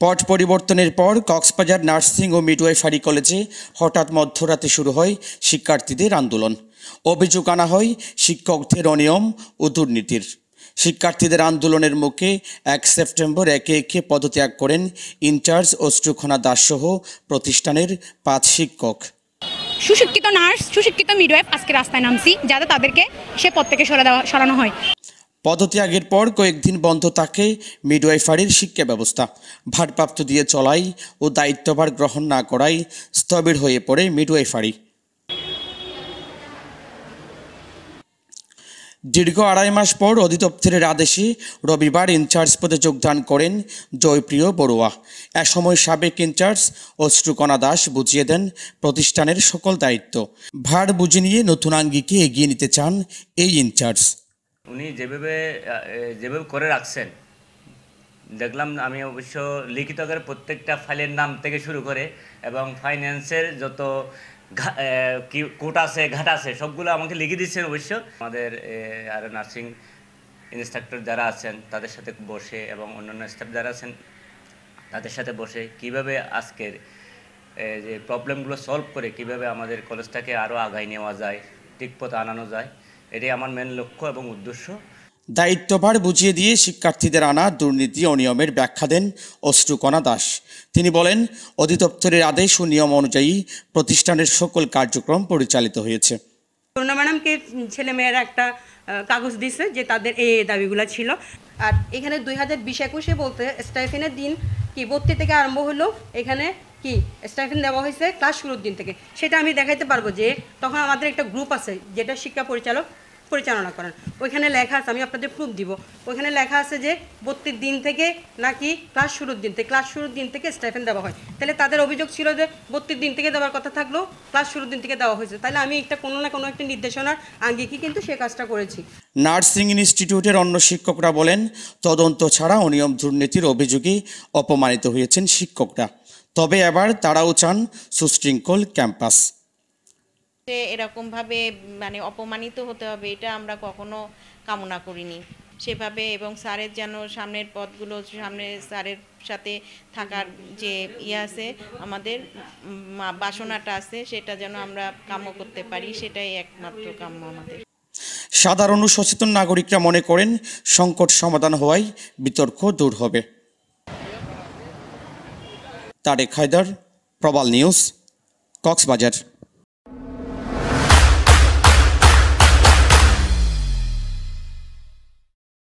পট পরিবর্তনের পর কক্সবাজার নার্সিং ও মিডওয়াইফারি কলেজে হঠাৎ মধ্যরাতে শুরু হয় শিক্ষার্থীদের আন্দোলন। অভিযোগ আনা হয় শিক্ষকদের অনিয়ম ও দুর্নীতির। শিক্ষার্থীদের আন্দোলনের মুখে 1 সেপ্টেম্বর একে একে পদত্যাগ করেন ইনচার্জ অশ্রুখনা দাস সহ প্রতিষ্ঠানের 5 শিক্ষক। সুশিক্ষিত নার্স, সুশিক্ষিত মিডওয়াইফ আজকে রাস্তায় নামছি যাতে তাদেরকে সে পদ থেকে সরানো হয়। পদত্যাগের পর কয়েকদিন বন্ধ থাকে মিডওয়াইফারির শিক্ষা ব্যবস্থা। ভারপ্রাপ্ত দিয়ে চলাই ও দায়িত্বভার গ্রহণ না করায় স্থবির হয়ে পড়ে মিডওয়াইফারি। দীর্ঘ 2.5 মাস পর অধিদপ্তরের আদেশে রবিবার ইনচার্জ পদে যোগদান করেন জয়প্রিয় বড়ুয়া। এ সময় সাবেক ইনচার্জ অশ্রুকণা দাস বুঝিয়ে দেন প্রতিষ্ঠানের সকল দায়িত্ব। ভার বুঝে নিয়ে নতুন আঙ্গিকে এগিয়ে নিতে চান এই ইনচার্জ। উনি যেভাবে করে রাখছেন দেখলাম, আমি অবশ্য লিখিত করে প্রত্যেকটা ফাইলের নাম থেকে শুরু করে এবং ফাইন্যান্সের যত কোট আছে ঘাট আছে সবগুলো আমাকে লিখে দিচ্ছেন। অবশ্য আমাদের আর নার্সিং ইনস্ট্রাক্টর যারা আছেন তাদের সাথে বসে এবং অন্যান্য স্টাফ যারা আছেন তাদের সাথে বসে কিভাবে আজকের যে প্রবলেমগুলো সলভ করে কিভাবে আমাদের কলেজটাকে আরও আগায় নেওয়া যায়, ঠিক পথে আনানো যায়, এটাই আমার মেন লক্ষ্য এবং উদ্দেশ্য। দায়িত্বভার বুঝিয়ে দিয়ে শিক্ষার্থীদের আনা দুর্নীতি ও নিয়মের ব্যাখ্যা দেন অশ্রুকণা দাস। তিনি বলেন, অধিদপ্তরের আদেশ ও নিয়ম অনুযায়ী প্রতিষ্ঠানের সকল কার্যক্রম পরিচালিত হয়েছে। করুণা ম্যাডামকে ছেলেমেয়েরা একটা কাগজ দিছে যে তাদের এই দাবিগুলো ছিল। আর এখানে 2020-21 বলতে স্টাইফেনের দিন কি 32 থেকে আরম্ভ হলো, এখানে কি স্টাইফেন দেওয়া হয়েছে ক্লাস শুরুর দিন থেকে। সেটা আমি দেখাইতে পারবো যে তখন আমাদের একটা গ্রুপ আছে যেটা শিক্ষা পরিচালনা করেন। ওইখানে লেখা আছে, আমি আপনাদের প্রুফ দিব, ওইখানে লেখা আছে যে 32 দিন থেকে নাকি ক্লাস শুরুর দিন থেকে স্টাইফেন দেওয়া হয়। তাহলে তাদের অভিযোগ ছিল যে 32 দিন থেকে দেওয়ার কথা থাকলেও ক্লাস শুরুর দিন থেকে দেওয়া হয়েছে। তাহলে আমি একটা কোনো না কোনো একটা নির্দেশনার আঙ্গিকে কিন্তু সে কাজটা করেছি। নার্সিং ইনস্টিটিউটের অন্য শিক্ষকরা বলেন, তদন্ত ছাড়া অনিয়ম দুর্নীতির অভিযোগে অপমানিত হয়েছেন শিক্ষকরা। তবে এবার তারাও চান সুশৃঙ্খল ক্যাম্পাস। এরকমভাবে অপমানিত হতে হবে এটা আমরা কখনো কামনা করিনি সেভাবে, এবং স্যারের যেন সামনের পথগুলো, সামনে স্যারের সাথে থাকার যে আছে আমাদের বাসনাটা আছে সেটা যেন আমরা কাম্য করতে পারি, সেটাই একমাত্র কাম্য আমাদের। সাধারণ ও সচেতন নাগরিকরা মনে করেন সংকট সমাধান হওয়ায় বিতর্ক দূর হবে। তারেক হায়দার, প্রবাল নিউজ, কক্সবাজার।